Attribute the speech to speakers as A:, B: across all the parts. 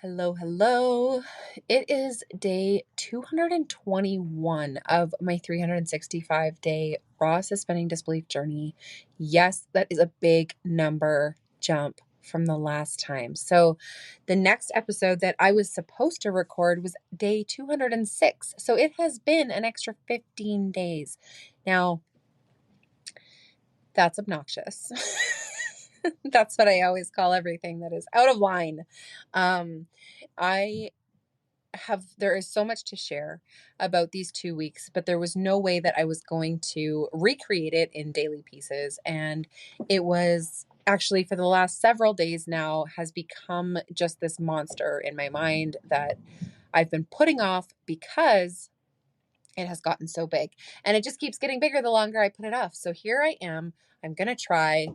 A: Hello, hello. It is day 221 of my 365-day raw suspending disbelief journey. Yes, that is a big number jump from the last time. So the next episode that I was supposed to record was day 206. So it has been an extra 15 days. Now, that's obnoxious. That's what I always call everything that is out of line. I there is so much to share about these 2 weeks, but there was no way that I was going to recreate it in daily pieces. And it was actually for the last several days now has become just this monster in my mind that I've been putting off because it has gotten so big, and it just keeps getting bigger the longer I put it off. So here I am. I'm going to try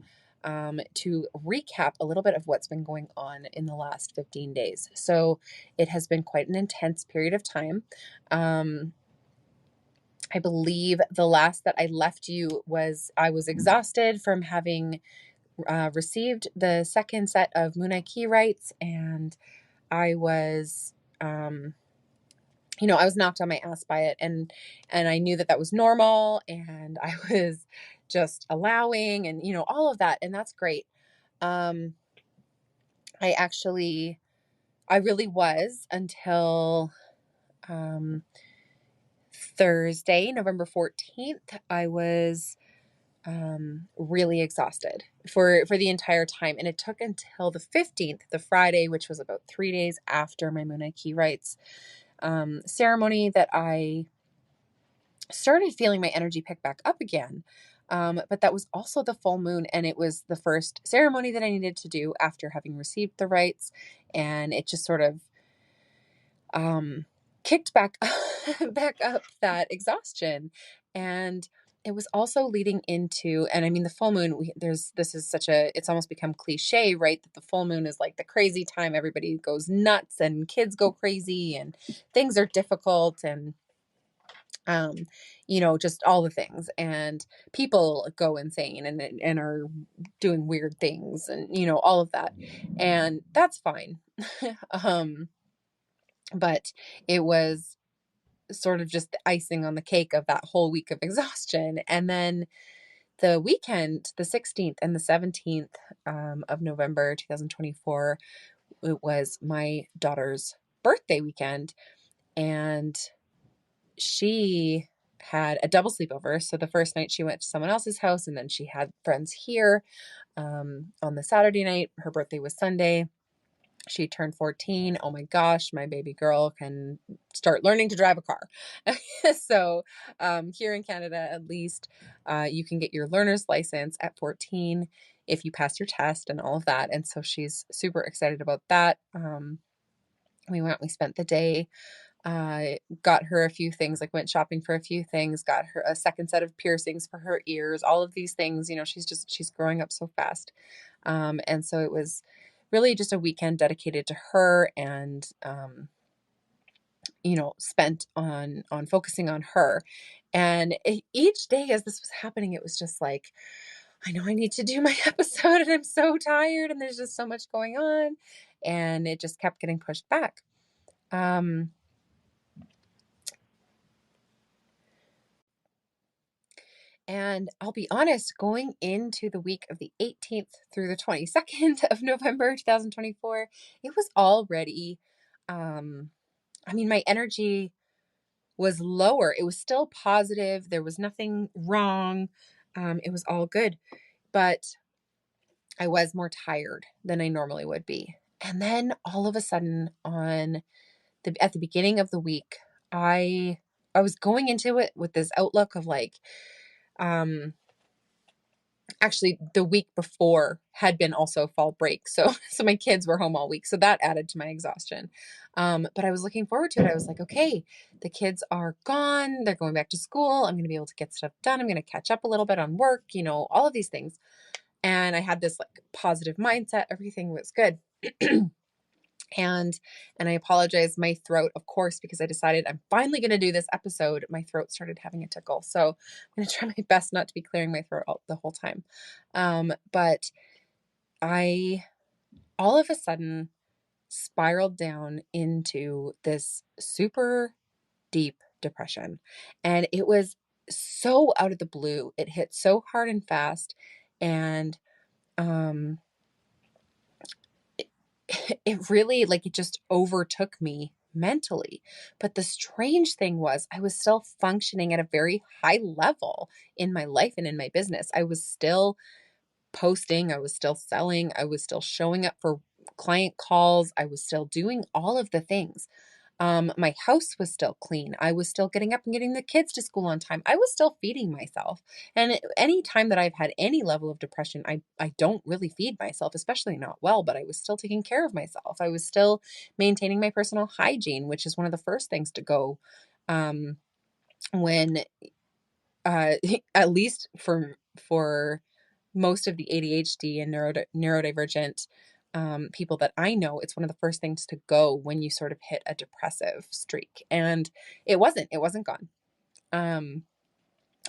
A: to recap a little bit of what's been going on in the last 15 days. So it has been quite an intense period of time. I believe the last that I left you was I was exhausted from having received the second set of Moonai Key rights, and I was I was knocked on my ass by it, and I knew that that was normal, and I was just allowing, and all of that, and that's great. Um, I really was until Thursday, November 14th. I was really exhausted for the entire time, and it took until the 15th, the Friday, which was about 3 days after my Moonai Key rights ceremony, that I started feeling my energy pick back up again. But that was also the full moon, and it was the first ceremony that I needed to do after having received the rights, and it just sort of kicked back back up that exhaustion. And it was also leading into, and I mean, the full moon, it's almost become cliche, right? That the full moon is like the crazy time. Everybody goes nuts and kids go crazy and things are difficult, and just all the things, and people go insane and are doing weird things, and all of that, and that's fine. But it was sort of just the icing on the cake of that whole week of exhaustion. And then the weekend, the 16th and the 17th of November 2024, it was my daughter's birthday weekend, and she had a double sleepover. So the first night she went to someone else's house, and then she had friends here on the Saturday night. Her birthday was Sunday. She turned 14. Oh my gosh, my baby girl can start learning to drive a car. So here in Canada, at least, you can get your learner's license at 14 if you pass your test and all of that. And so she's super excited about that. We spent the day, got her a few things, like went shopping for a few things, got her a second set of piercings for her ears, all of these things. She's growing up so fast. And so it was really just a weekend dedicated to her, and spent on focusing on her. And each day as this was happening, it was just like, I know I need to do my episode, and I'm so tired, and there's just so much going on, and it just kept getting pushed back. And I'll be honest, going into the week of the 18th through the 22nd of November 2024, it was already, my energy was lower. It was still positive. There was nothing wrong. It was all good. But I was more tired than I normally would be. And then all of a sudden at the beginning of the week, I was going into it with this outlook of like, actually the week before had been also fall break. So my kids were home all week. So that added to my exhaustion. But I was looking forward to it. I was like, okay, the kids are gone. They're going back to school. I'm going to be able to get stuff done. I'm going to catch up a little bit on work, all of these things. And I had this like positive mindset. Everything was good. And I apologize, my throat, of course, because I decided I'm finally going to do this episode. My throat started having a tickle. So I'm going to try my best not to be clearing my throat the whole time. But I, all of a sudden, spiraled down into this super deep depression. And it was so out of the blue. It hit so hard and fast. And um, it, it really, like, it just overtook me mentally. But the strange thing was, I was still functioning at a very high level in my life and in my business. I was still posting, I was still selling, I was still showing up for client calls, I was still doing all of the things. My house was still clean. I was still getting up and getting the kids to school on time. I was still feeding myself. And any time that I've had any level of depression, I don't really feed myself, especially not well, but I was still taking care of myself. I was still maintaining my personal hygiene, which is one of the first things to go um, when at least for most of the ADHD and neurodivergent people that I know, it's one of the first things to go when you sort of hit a depressive streak. And it wasn't gone. Um,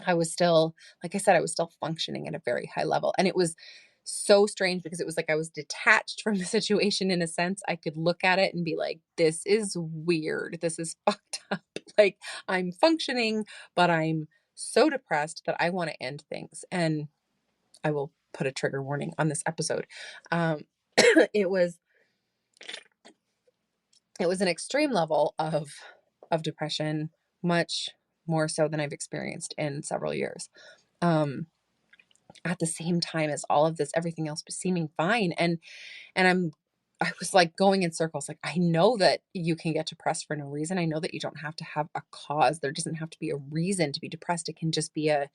A: I was still, like I said, I was still functioning at a very high level. And it was so strange because it was like I was detached from the situation in a sense. I could look at it and be like, this is weird. This is fucked up. Like, I'm functioning, but I'm so depressed that I want to end things. And I will put a trigger warning on this episode. Um, it was an extreme level of depression, much more so than I've experienced in several years. At the same time as all of this, everything else was seeming fine. And I was like going in circles. Like, I know that you can get depressed for no reason. I know that you don't have to have a cause. There doesn't have to be a reason to be depressed. It can just be a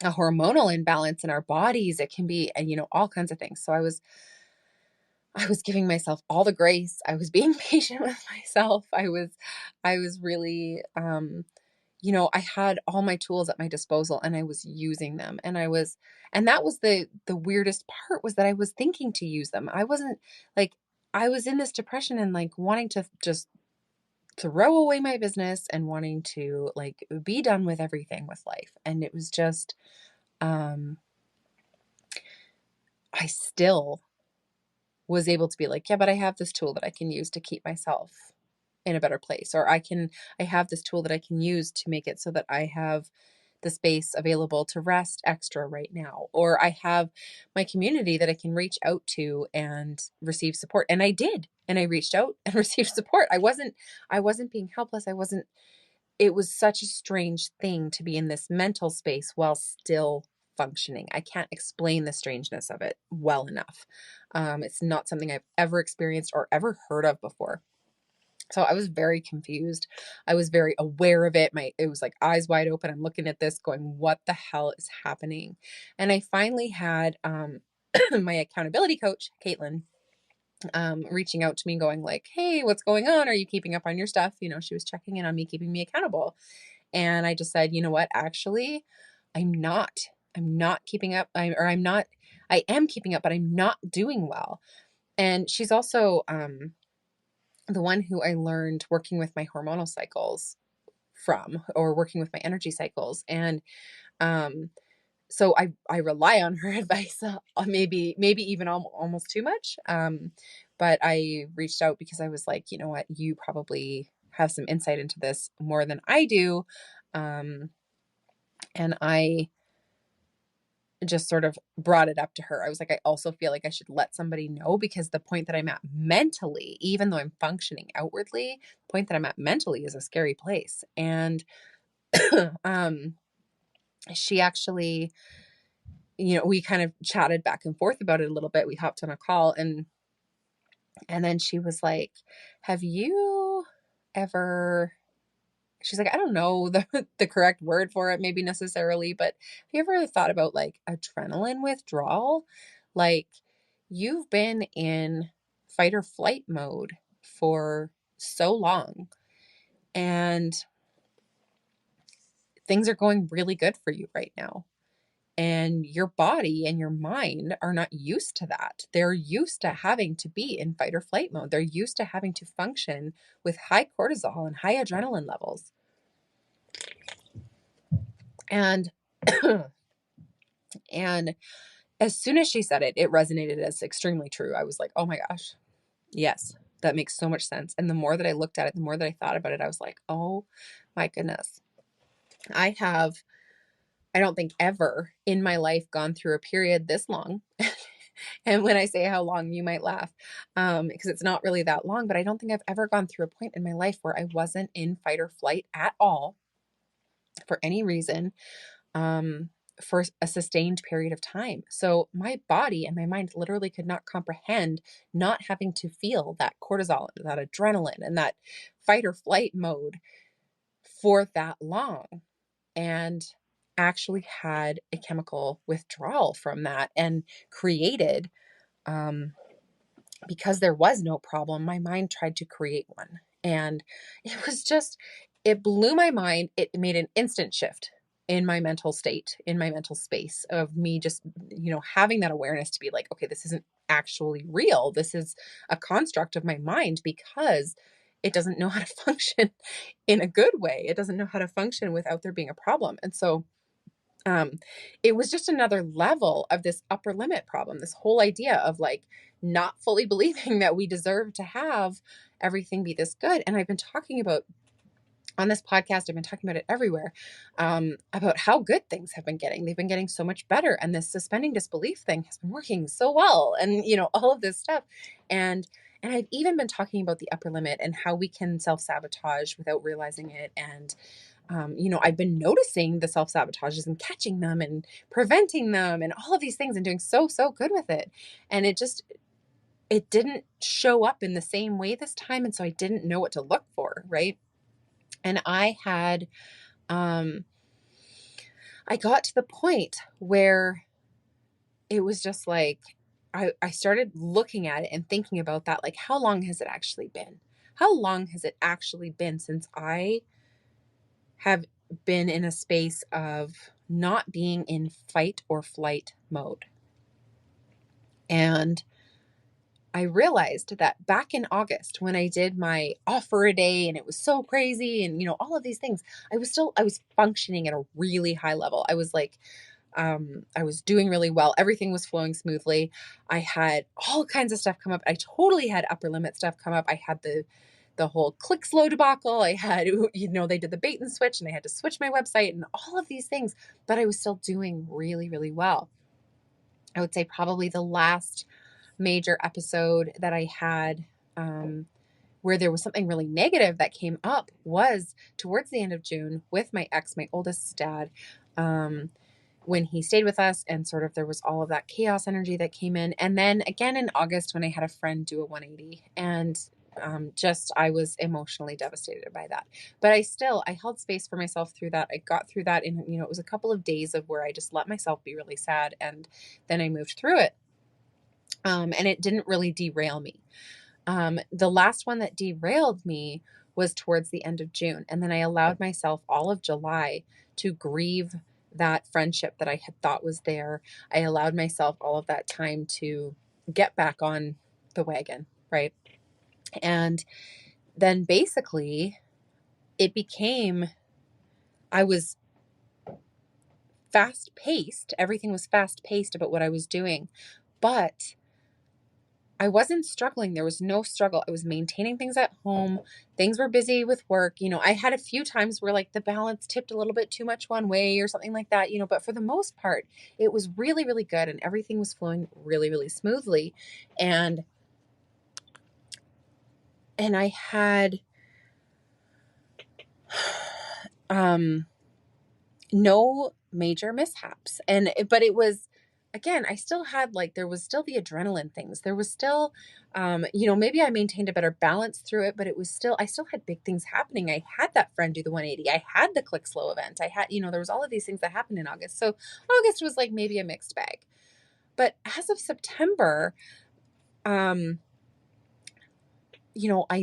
A: hormonal imbalance in our bodies. It can be, all kinds of things. So I was giving myself all the grace. I was being patient with myself. I was really, I had all my tools at my disposal and I was using them. And that was the weirdest part, was that I was thinking to use them. I wasn't like, I was in this depression and like wanting to just throw away my business and wanting to like be done with everything with life. And it was just, um, I still was able to be like, yeah, but I have this tool that I can use to keep myself in a better place. Or I have this tool that I can use to make it so that I have the space available to rest extra right now. Or I have my community that I can reach out to and receive support. And I did. And I reached out and received support. I wasn't being helpless. It was such a strange thing to be in this mental space while still functioning. I can't explain the strangeness of it well enough. It's not something I've ever experienced or ever heard of before. So I was very confused. I was very aware of it. It was like eyes wide open. I'm looking at this going, what the hell is happening? And I finally had my accountability coach, Caitlin, reaching out to me going like, hey, what's going on? Are you keeping up on your stuff? She was checking in on me, keeping me accountable. And I just said, you know what? Actually, I'm not keeping up. I am keeping up, but I'm not doing well. And she's also, the one who I learned working with my hormonal cycles from, or working with my energy cycles. And, so I rely on her advice, maybe even almost too much. But I reached out because I was like, you know what, you probably have some insight into this more than I do. And I just sort of brought it up to her. I was like, I also feel like I should let somebody know, because the point that I'm at mentally, even though I'm functioning outwardly, the point that I'm at mentally is a scary place. And um, she actually, we kind of chatted back and forth about it a little bit. We hopped on a call, and then she was like, have you ever, she's like, I don't know the correct word for it, maybe necessarily, but have you ever thought about like adrenaline withdrawal? Like, you've been in fight or flight mode for so long, and things are going really good for you right now. And your body and your mind are not used to that. They're used to having to be in fight or flight mode. They're used to having to function with high cortisol and high adrenaline levels. And and as soon as she said it, it resonated as extremely true. I was like, oh my gosh, yes, that makes so much sense. And the more that I looked at it, the more that I thought about it, I was like, oh my goodness. I don't think ever in my life gone through a period this long. And when I say how long, you might laugh, because it's not really that long, but I don't think I've ever gone through a point in my life where I wasn't in fight or flight at all for any reason, for a sustained period of time. So my body and my mind literally could not comprehend not having to feel that cortisol, that adrenaline, and that fight or flight mode for that long. And actually had a chemical withdrawal from that and created, because there was no problem, my mind tried to create one. And it was just, it blew my mind. It made an instant shift in my mental state, in my mental space of me just, having that awareness to be like, okay, this isn't actually real. This is a construct of my mind because it doesn't know how to function in a good way. It doesn't know how to function without there being a problem. And so um, it was just another level of this upper limit problem, this whole idea of like not fully believing that we deserve to have everything be this good. And I've been talking about on this podcast, I've been talking about it everywhere, about how good things have been getting. They've been getting so much better. And this suspending disbelief thing has been working so well. And, all of this stuff. And I've even been talking about the upper limit and how we can self-sabotage without realizing it. And I've been noticing the self-sabotages and catching them and preventing them and all of these things and doing so, so good with it. And it didn't show up in the same way this time. And so I didn't know what to look for. Right. And I got to the point where it was just like, I started looking at it and thinking about that. Like, how long has it actually been? How long has it actually been since I have been in a space of not being in fight or flight mode? And I realized that back in August when I did my offer a day and it was so crazy and all of these things, I was functioning at a really high level. I was like, I was doing really well. Everything was flowing smoothly. I had all kinds of stuff come up. I totally had upper limit stuff come up. I had the whole ClickSlow debacle. I had, they did the bait and switch and they had to switch my website and all of these things, but I was still doing really, really well. I would say probably the last major episode that I had, where there was something really negative that came up was towards the end of June with my ex, my oldest dad, when he stayed with us and sort of there was all of that chaos energy that came in. And then again in August when I had a friend do a 180 and I was emotionally devastated by that. But I held space for myself through that. I got through that in, it was a couple of days of where I just let myself be really sad. And then I moved through it. And it didn't really derail me. The last one that derailed me was towards the end of June. And then I allowed myself all of July to grieve that friendship that I had thought was there. I allowed myself all of that time to get back on the wagon, right? And then basically I was fast paced. Everything was fast paced about what I was doing, but I wasn't struggling. There was no struggle. I was maintaining things at home. Things were busy with work. I had a few times where like the balance tipped a little bit too much one way or something like that, but for the most part, it was really, really good and everything was flowing really, really smoothly. And I had no major mishaps. But it was, again, I still had there was still the adrenaline things. There was still, maybe I maintained a better balance through it, but I still had big things happening. I had that friend do the 180. I had the ClickSlow event. I had, there was all of these things that happened in August. So August was like maybe a mixed bag. But as of September, I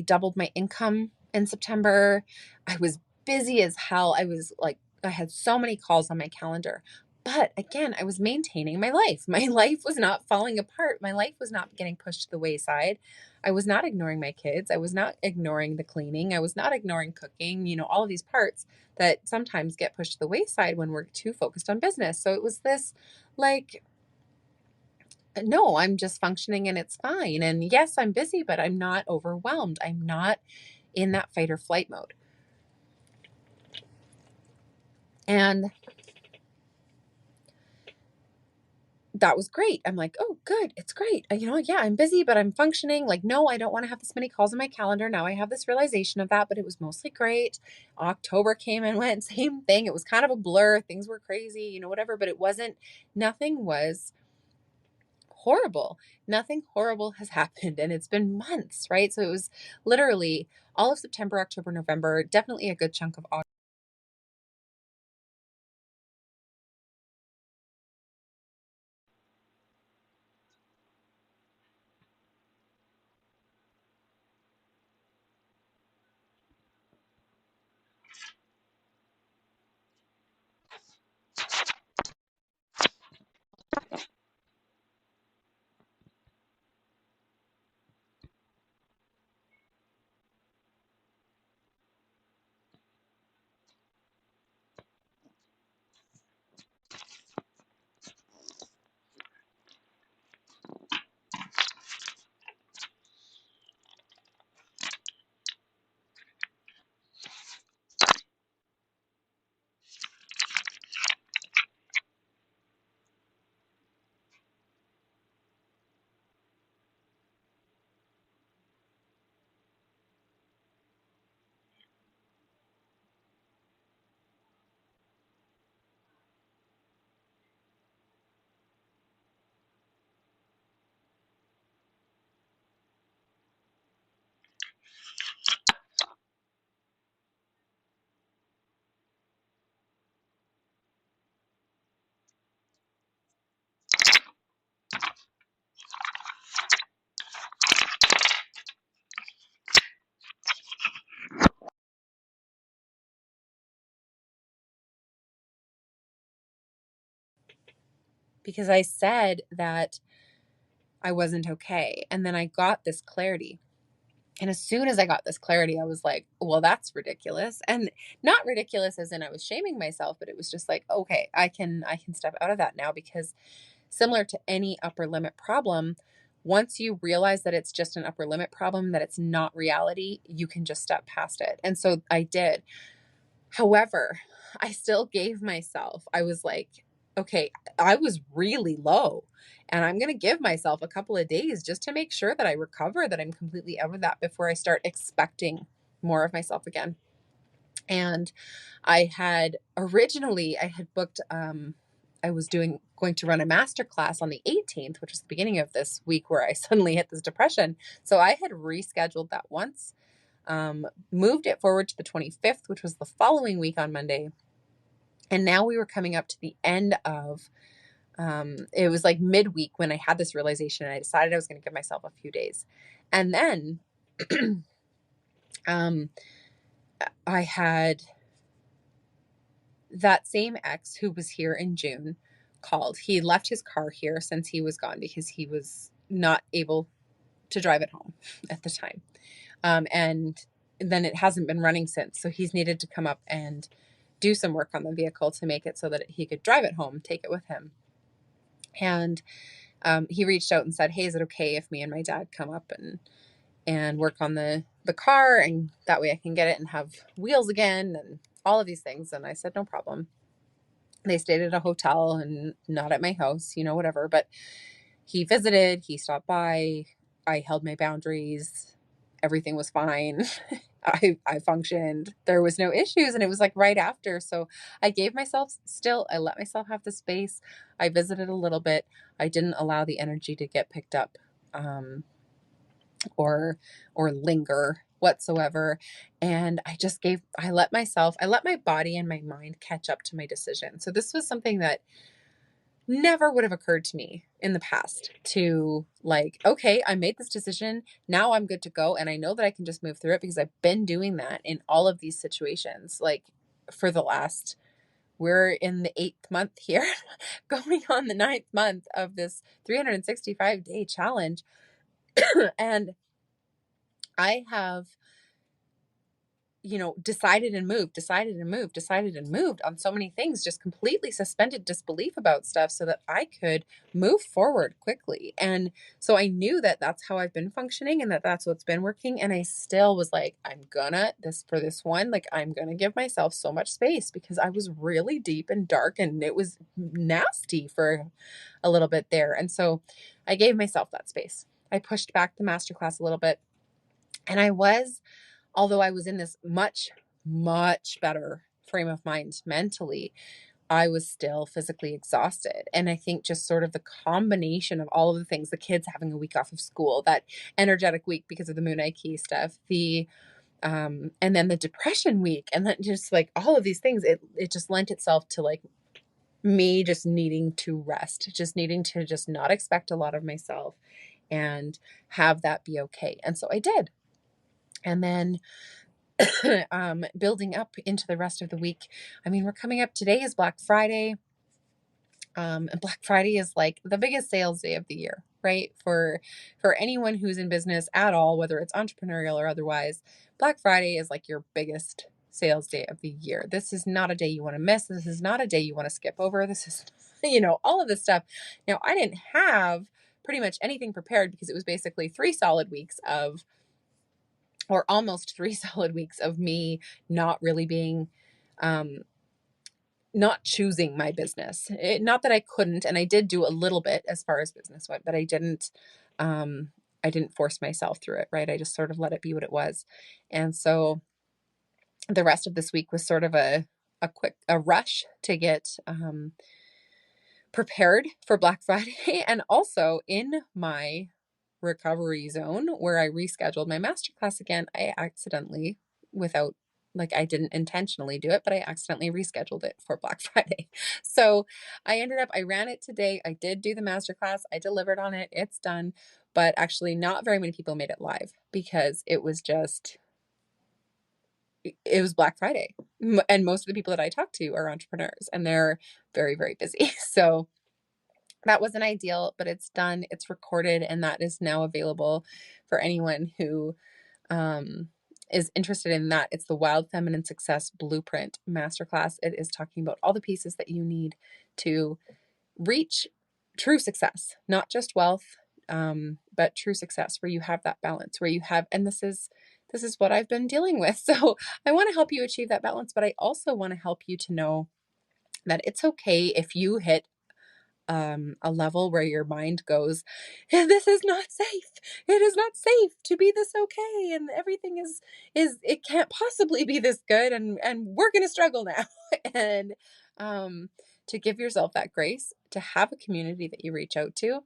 A: doubled my income in September. I was busy as hell. I had so many calls on my calendar. But again, I was maintaining my life. My life was not falling apart. My life was not getting pushed to the wayside. I was not ignoring my kids. I was not ignoring the cleaning. I was not ignoring cooking, all of these parts that sometimes get pushed to the wayside when we're too focused on business. So it was this no, I'm just functioning and it's fine. And yes, I'm busy, but I'm not overwhelmed. I'm not in that fight or flight mode. And that was great. I'm like, oh, good. It's great. Yeah, I'm busy, but I'm functioning. Like, no, I don't want to have this many calls on my calendar. Now I have this realization of that, but it was mostly great. October came and went, same thing. It was kind of a blur. Things were crazy, whatever, but nothing was horrible. Nothing horrible has happened. And it's been months, right? So it was literally all of September, October, November, definitely a good chunk of August. Because I said that I wasn't okay. And then I got this clarity. And as soon as I got this clarity, I was like, well, that's ridiculous. And not ridiculous as in I was shaming myself, but it was just like, okay, I can step out of that now, because similar to any upper limit problem, once you realize that it's just an upper limit problem, that it's not reality, you can just step past it. And so I did. However, I still gave myself, I was like, okay, I was really low, and I'm going to give myself a couple of days just to make sure that I recover, that I'm completely out of that before I start expecting more of myself again. And I had booked, I was going to run a master class on the 18th, which was the beginning of this week where I suddenly hit this depression. So I had rescheduled that once, moved it forward to the 25th, which was the following week on Monday. And now we were coming up to the end of, it was like midweek when I had this realization, and I decided I was going to give myself a few days. And then I had that same ex who was here in June called. He left his car here since he was gone because he was not able to drive it home at the time. And then it hasn't been running since. So he's needed to come up and do some work on the vehicle to make it so that he could drive it home, take it with him. And he reached out and said, hey, is it okay if me and my dad come up and work on the car, and that way I can get it and have wheels again and all of these things. And I said, no problem. They stayed at a hotel and not at my house, whatever. But he visited, he stopped by, I held my boundaries, everything was fine. I functioned. There was no issues, and it was like right after. So I let myself have the space. I visited a little bit. I didn't allow the energy to get picked up, or linger whatsoever. And I let my body and my mind catch up to my decision. So this was something that never would have occurred to me in the past, to like, okay, I made this decision. Now I'm good to go. And I know that I can just move through it, because I've been doing that in all of these situations. Like for we're in the 8th month here, going on the 9th month of this 365-day challenge. And I have decided and moved, on so many things, just completely suspended disbelief about stuff so that I could move forward quickly. And so I knew that that's how I've been functioning and that that's what's been working. And I still was like, for this one, like, I'm gonna give myself so much space because I was really deep and dark and it was nasty for a little bit there. And so I gave myself that space. I pushed back the masterclass a little bit. And although I was in this much, much better frame of mind mentally, I was still physically exhausted. And I think just sort of the combination of all of the things, the kids having a week off of school, that energetic week because of the Moon Nike stuff, and then the depression week, and then just like all of these things, it just lent itself to like me just needing to rest, just needing to just not expect a lot of myself and have that be okay. And so I did. And then building up into the rest of the week. I mean, we're coming up, today is Black Friday. And Black Friday is like the biggest sales day of the year, right? For anyone who's in business at all, whether it's entrepreneurial or otherwise, Black Friday is like your biggest sales day of the year. This is not a day you want to miss. This is not a day you want to skip over. This is, all of this stuff. Now, I didn't have pretty much anything prepared because it was basically 3 solid weeks of, or almost 3 solid weeks of me not really being, not choosing my business. Not that I couldn't, and I did do a little bit as far as business went, but I didn't force myself through it, right? I just sort of let it be what it was. And so the rest of this week was sort of a rush to get prepared for Black Friday. And also in my recovery zone where I rescheduled my masterclass again, I accidentally, I didn't intentionally do it, but I accidentally rescheduled it for Black Friday. So I ran it today. I did do the masterclass. I delivered on it. It's done. But actually not very many people made it live because it was Black Friday. And most of the people that I talk to are entrepreneurs and they're very, very busy. So that wasn't ideal, but it's done. It's recorded, and that is now available for anyone who is interested in that. It's the Wild Feminine Success Blueprint Masterclass. It is talking about all the pieces that you need to reach true success, not just wealth, but true success, where you have that balance, where you have, and this is what I've been dealing with. So I want to help you achieve that balance, but I also want to help you to know that it's okay if you hit a level where your mind goes, this is not safe. It is not safe to be this okay. And everything is it can't possibly be this good. And we're going to struggle now. And, to give yourself that grace, to have a community that you reach out to,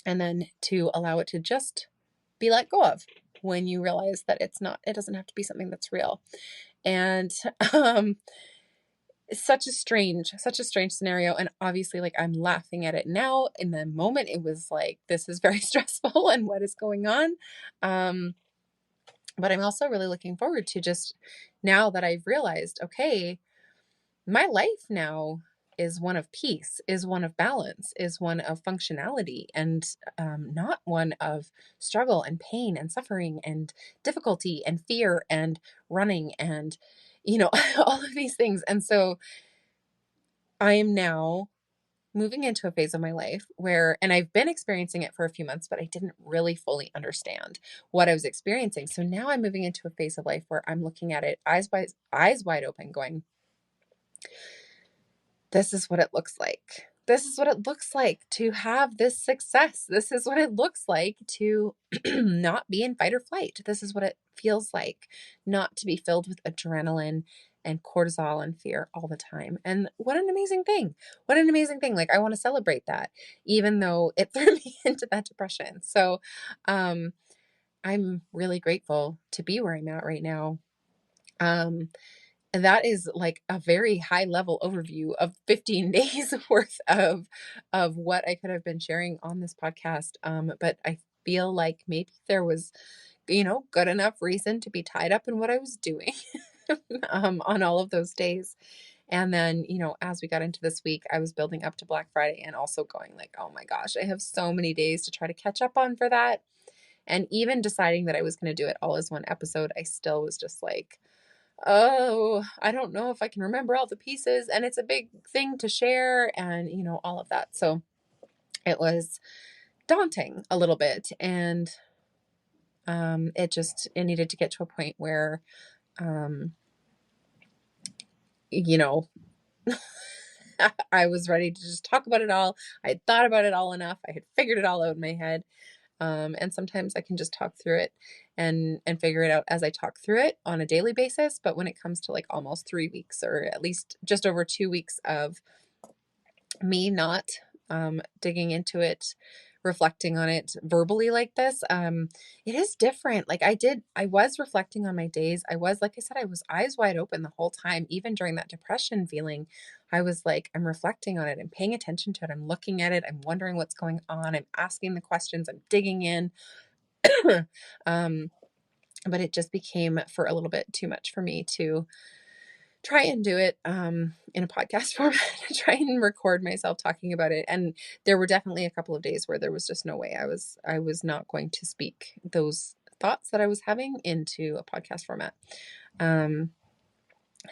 A: and then to allow it to just be let go of when you realize that it doesn't have to be something that's real. And, such a strange scenario. And obviously, like, I'm laughing at it now. In the moment, it was like, this is very stressful and what is going on? But I'm also really looking forward to, just now that I've realized, okay, my life now is one of peace, is one of balance, is one of functionality, and not one of struggle and pain and suffering and difficulty and fear and running and, all of these things. And so I am now moving into a phase of my life where, and I've been experiencing it for a few months, but I didn't really fully understand what I was experiencing. So now I'm moving into a phase of life where I'm looking at it eyes wide open, going, this is what it looks like. This is what it looks like to have this success. This is what it looks like to not be in fight or flight. This is what it feels like not to be filled with adrenaline and cortisol and fear all the time. And what an amazing thing. What an amazing thing. Like, I want to celebrate that, even though it threw me into that depression. So, I'm really grateful to be where I'm at right now. And that is like a very high level overview of 15 days worth of what I could have been sharing on this podcast. But I feel like maybe there was, good enough reason to be tied up in what I was doing on all of those days. And then, as we got into this week, I was building up to Black Friday and also going like, oh my gosh, I have so many days to try to catch up on for that. And even deciding that I was going to do it all as one episode, I still was just like, oh, I don't know if I can remember all the pieces. And it's a big thing to share and, all of that. So it was daunting a little bit. And it needed to get to a point where, um, you know, I was ready to just talk about it all. I had thought about it all enough. I had figured it all out in my head. And sometimes I can just talk through it and figure it out as I talk through it on a daily basis. But when it comes to like almost 3 weeks, or at least just over 2 weeks of me not digging into it, reflecting on it verbally like this, it is different. Like I was reflecting on my days. Like I said, I was eyes wide open the whole time. Even during that depression feeling, I was like, I'm reflecting on it. I'm paying attention to it. I'm looking at it. I'm wondering what's going on. I'm asking the questions. I'm digging in. um, but it just became for a little bit too much for me to try and do it in a podcast format, try and record myself talking about it. And there were definitely a couple of days where there was just no way I was not going to speak those thoughts that I was having into a podcast format.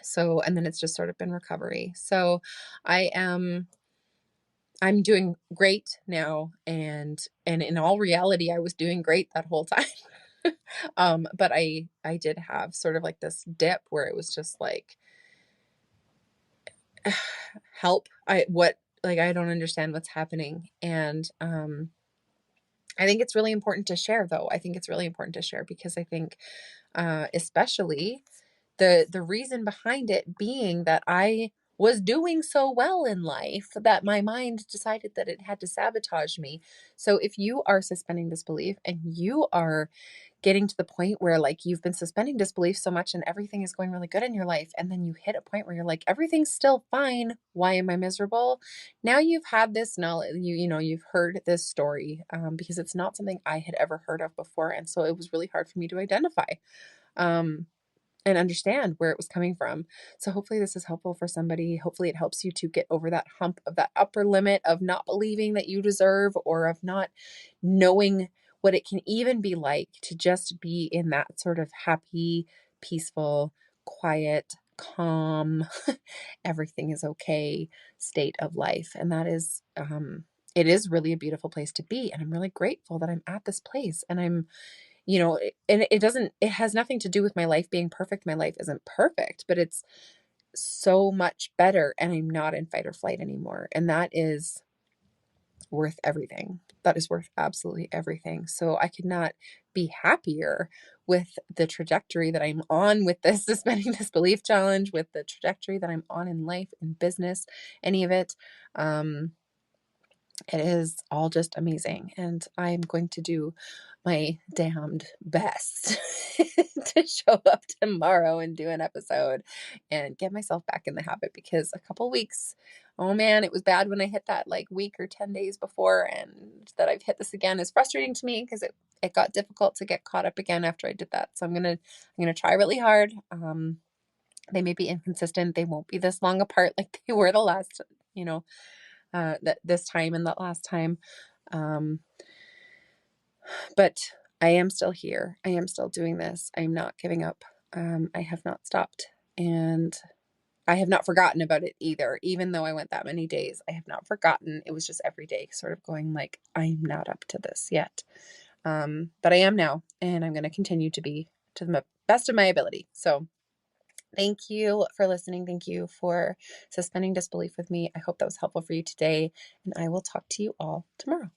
A: So, and then it's just sort of been recovery. So I'm doing great now, and in all reality, I was doing great that whole time. But I did have sort of like this dip where it was just like, help. I don't understand what's happening. And I think it's really important to share, though. I think it's really important to share because I think especially the reason behind it being that I was doing so well in life that my mind decided that it had to sabotage me. So if you are suspending disbelief and you are getting to the point where like you've been suspending disbelief so much and everything is going really good in your life, and then you hit a point where you're like, everything's still fine, why am I miserable? Now you've had this knowledge, you've heard this story, because it's not something I had ever heard of before, and so it was really hard for me to identify um, and understand where it was coming from. So hopefully this is helpful for somebody. Hopefully it helps you to get over that hump of that upper limit of not believing that you deserve, or of not knowing what it can even be like to just be in that sort of happy, peaceful, quiet, calm, everything is okay state of life. And that is, it is really a beautiful place to be. And I'm really grateful that I'm at this place, and and it has nothing to do with my life being perfect. My life isn't perfect, but it's so much better, and I'm not in fight or flight anymore. And that is worth everything. That is worth absolutely everything. So I could not be happier with the trajectory that I'm on with this suspending disbelief challenge, with the trajectory that I'm on in life, in business, any of it. It is all just amazing. And I'm going to do my damned best to show up tomorrow and do an episode and get myself back in the habit, because a couple weeks, oh man, it was bad when I hit that like week or 10 days before, and that I've hit this again is frustrating to me because it got difficult to get caught up again after I did that. So I'm going to try really hard. They may be inconsistent. They won't be this long apart like they were the last, that this time and that last time. But I am still here. I am still doing this. I am not giving up. I have not stopped, and I have not forgotten about it either. Even though I went that many days, I have not forgotten. It was just every day sort of going like, I'm not up to this yet. But I am now, and I'm going to continue to be to the best of my ability. So thank you for listening. Thank you for suspending disbelief with me. I hope that was helpful for you today, and I will talk to you all tomorrow.